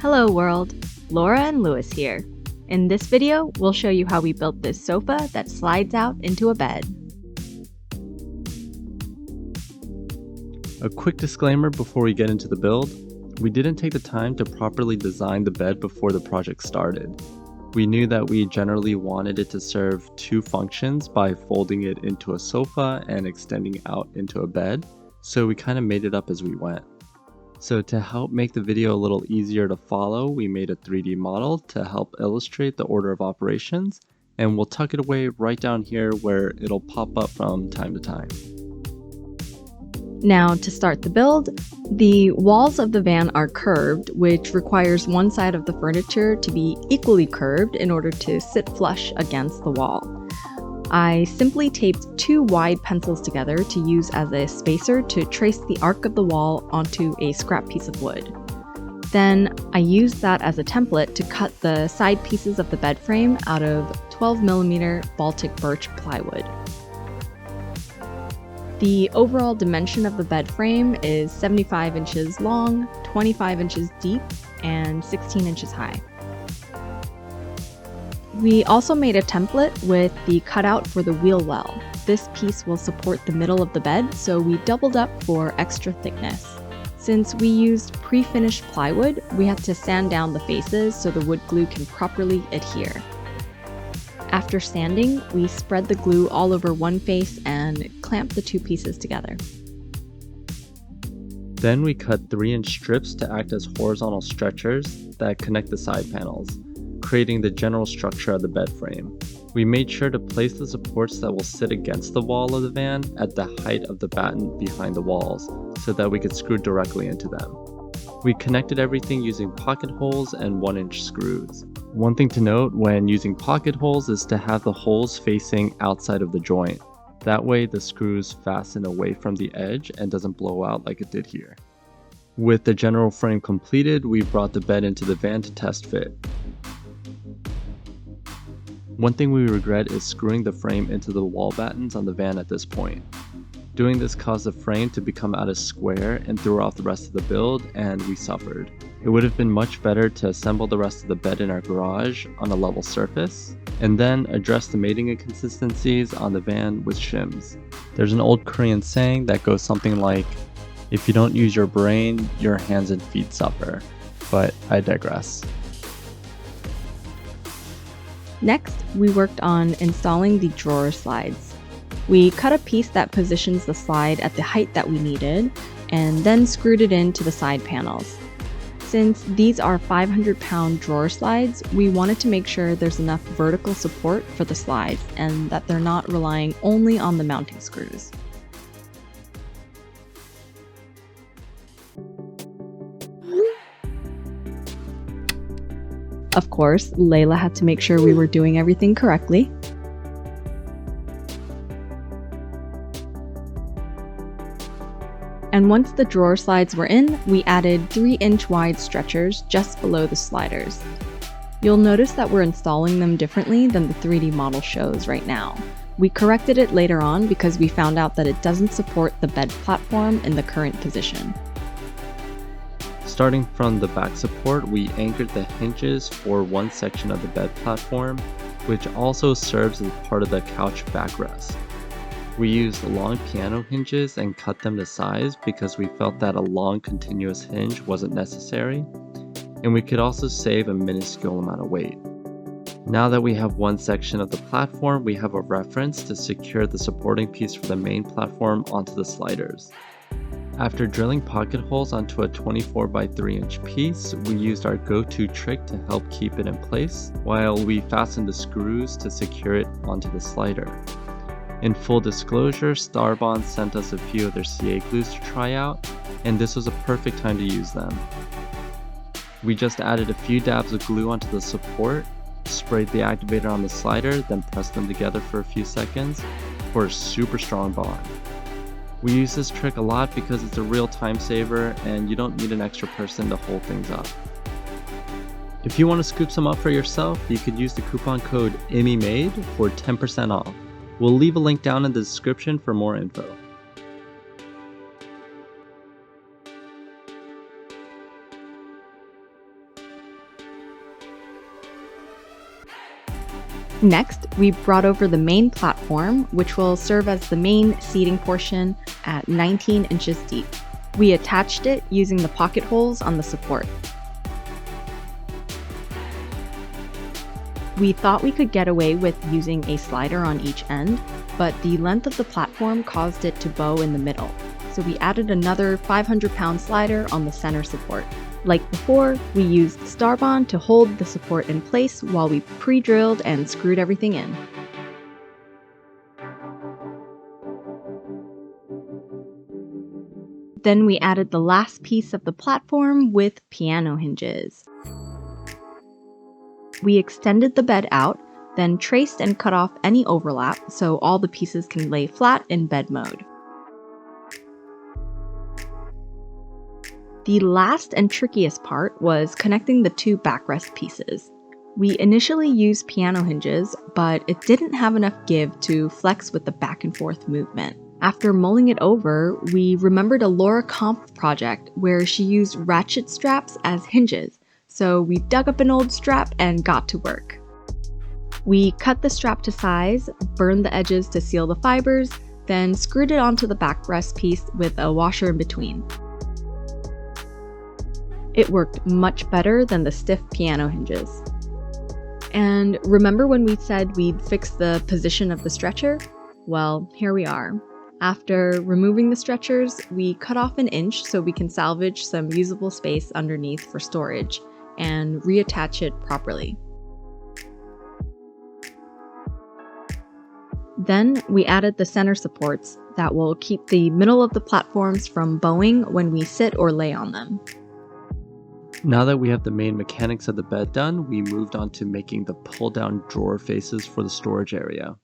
Hello world, Laura and Lewis here. In this video, we'll show you how we built this sofa that slides out into a bed. A quick disclaimer before we get into the build. We didn't take the time to properly design the bed before the project started. We knew that we generally wanted it to serve two functions by folding it into a sofa and extending out into a bed, so we kind of made it up as we went. So to help make the video a little easier to follow, we made a 3D model to help illustrate the order of operations, and we'll tuck it away right down here where it'll pop up from time to time. Now to start the build, the walls of the van are curved, which requires one side of the furniture to be equally curved in order to sit flush against the wall. I simply taped two wide pencils together to use as a spacer to trace the arc of the wall onto a scrap piece of wood. Then I used that as a template to cut the side pieces of the bed frame out of 12mm Baltic birch plywood. The overall dimension of the bed frame is 75 inches long, 25 inches deep, and 16 inches high. We also made a template with the cutout for the wheel well. This piece will support the middle of the bed, so we doubled up for extra thickness. Since we used pre-finished plywood, we had to sand down the faces so the wood glue can properly adhere. After sanding, we spread the glue all over one face and clamped the two pieces together. Then we cut 3-inch strips to act as horizontal stretchers that connect the side panels, creating the general structure of the bed frame. We made sure to place the supports that will sit against the wall of the van at the height of the batten behind the walls so that we could screw directly into them. We connected everything using pocket holes and 1-inch screws. One thing to note when using pocket holes is to have the holes facing outside of the joint. That way the screws fasten away from the edge and doesn't blow out like it did here. With the general frame completed, we brought the bed into the van to test fit. One thing we regret is screwing the frame into the wall battens on the van at this point. Doing this caused the frame to become out of square and threw off the rest of the build, and we suffered. It would have been much better to assemble the rest of the bed in our garage on a level surface, and then address the mating inconsistencies on the van with shims. There's an old Korean saying that goes something like, "If you don't use your brain, your hands and feet suffer." But I digress. Next, we worked on installing the drawer slides. We cut a piece that positions the slide at the height that we needed, and then screwed it into the side panels. Since these are 500-pound drawer slides, we wanted to make sure there's enough vertical support for the slides and that they're not relying only on the mounting screws. Of course, Layla had to make sure we were doing everything correctly. And once the drawer slides were in, we added 3-inch wide stretchers just below the sliders. You'll notice that we're installing them differently than the 3D model shows right now. We corrected it later on because we found out that it doesn't support the bed platform in the current position. Starting from the back support, we anchored the hinges for one section of the bed platform, which also serves as part of the couch backrest. We used long piano hinges and cut them to size because we felt that a long continuous hinge wasn't necessary, and we could also save a minuscule amount of weight. Now that we have one section of the platform, we have a reference to secure the supporting piece for the main platform onto the sliders. After drilling pocket holes onto a 24 by 3-inch piece, we used our go-to trick to help keep it in place, while we fastened the screws to secure it onto the slider. In full disclosure, Starbond sent us a few of their CA glues to try out, and this was a perfect time to use them. We just added a few dabs of glue onto the support, sprayed the activator on the slider, then pressed them together for a few seconds for a super strong bond. We use this trick a lot because it's a real time saver and you don't need an extra person to hold things up. If you want to scoop some up for yourself, you could use the coupon code IMMYMADE for 10% off. We'll leave a link down in the description for more info. Next, we brought over the main platform, which will serve as the main seating portion at 19 inches deep. We attached it using the pocket holes on the support. We thought we could get away with using a slider on each end, but the length of the platform caused it to bow in the middle, so we added another 500-pound slider on the center support. Like before, we used Starbond to hold the support in place while we pre-drilled and screwed everything in. Then we added the last piece of the platform with piano hinges. We extended the bed out, then traced and cut off any overlap so all the pieces can lay flat in bed mode. The last and trickiest part was connecting the two backrest pieces. We initially used piano hinges, but it didn't have enough give to flex with the back and forth movement. After mulling it over, we remembered a Laura Kampf project where she used ratchet straps as hinges, so we dug up an old strap and got to work. We cut the strap to size, burned the edges to seal the fibers, then screwed it onto the backrest piece with a washer in between. It worked much better than the stiff piano hinges. And remember when we said we'd fix the position of the stretcher? Well, here we are. After removing the stretchers, we cut off an inch so we can salvage some usable space underneath for storage and reattach it properly. Then we added the center supports that will keep the middle of the platforms from bowing when we sit or lay on them. Now that we have the main mechanics of the bed done, we moved on to making the pull-down drawer faces for the storage area.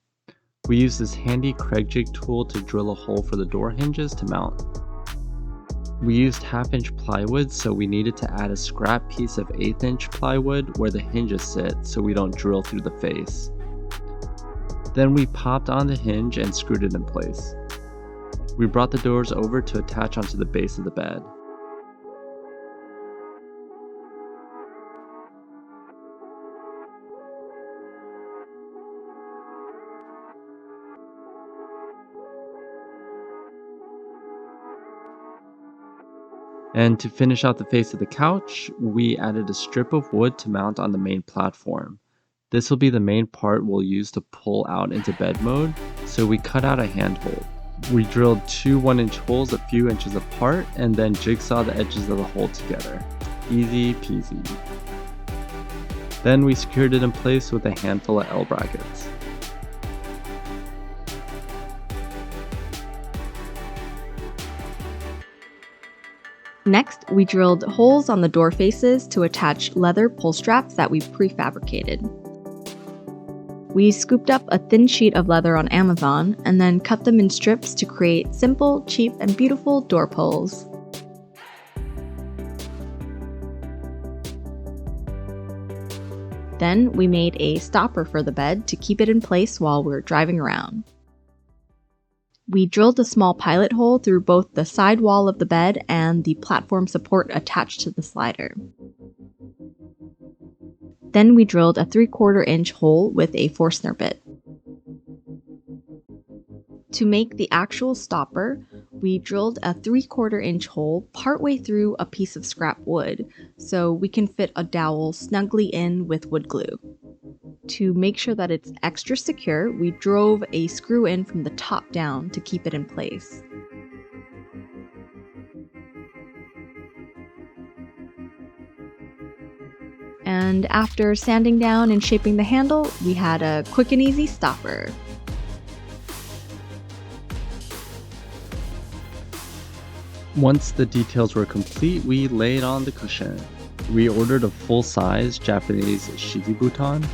We used this handy Kreg jig tool to drill a hole for the door hinges to mount. We used 1/2-inch plywood, so we needed to add a scrap piece of 1/8-inch plywood where the hinges sit so we don't drill through the face. Then we popped on the hinge and screwed it in place. We brought the doors over to attach onto the base of the bed. And to finish out the face of the couch, we added a strip of wood to mount on the main platform. This will be the main part we'll use to pull out into bed mode, so we cut out a handhold. We drilled 2 1-inch holes a few inches apart and then jigsaw the edges of the hole together. Easy peasy. Then we secured it in place with a handful of L brackets. Next, we drilled holes on the door faces to attach leather pull straps that we prefabricated. We scooped up a thin sheet of leather on Amazon and then cut them in strips to create simple, cheap, and beautiful door pulls. Then we made a stopper for the bed to keep it in place while we're driving around. We drilled a small pilot hole through both the side wall of the bed and the platform support attached to the slider. Then we drilled a 3/4-inch hole with a Forstner bit. To make the actual stopper, we drilled a 3/4-inch hole partway through a piece of scrap wood so we can fit a dowel snugly in with wood glue. To make sure that it's extra secure, we drove a screw in from the top down to keep it in place. And after sanding down and shaping the handle, we had a quick and easy stopper. Once the details were complete, we laid on the cushion. We ordered a full-size Japanese shigibuton.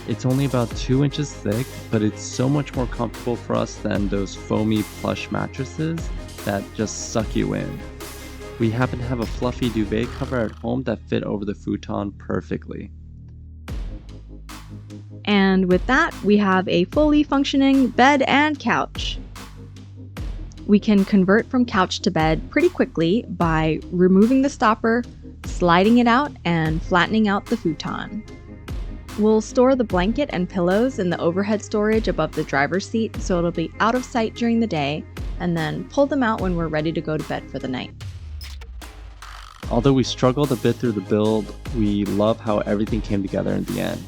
It's only about 2 inches thick, but it's so much more comfortable for us than those foamy plush mattresses that just suck you in. We happen to have a fluffy duvet cover at home that fit over the futon perfectly. And with that, we have a fully functioning bed and couch. We can convert from couch to bed pretty quickly by removing the stopper, sliding it out, and flattening out the futon. We'll store the blanket and pillows in the overhead storage above the driver's seat so it'll be out of sight during the day, and then pull them out when we're ready to go to bed for the night. Although we struggled a bit through the build, we love how everything came together in the end.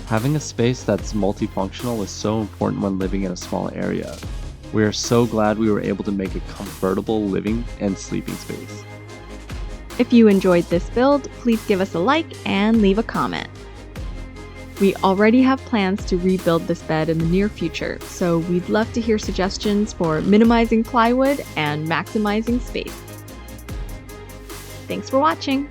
Having a space that's multifunctional is so important when living in a small area. We are so glad we were able to make a comfortable living and sleeping space. If you enjoyed this build, please give us a like and leave a comment. We already have plans to rebuild this bed in the near future, so we'd love to hear suggestions for minimizing plywood and maximizing space. Thanks for watching!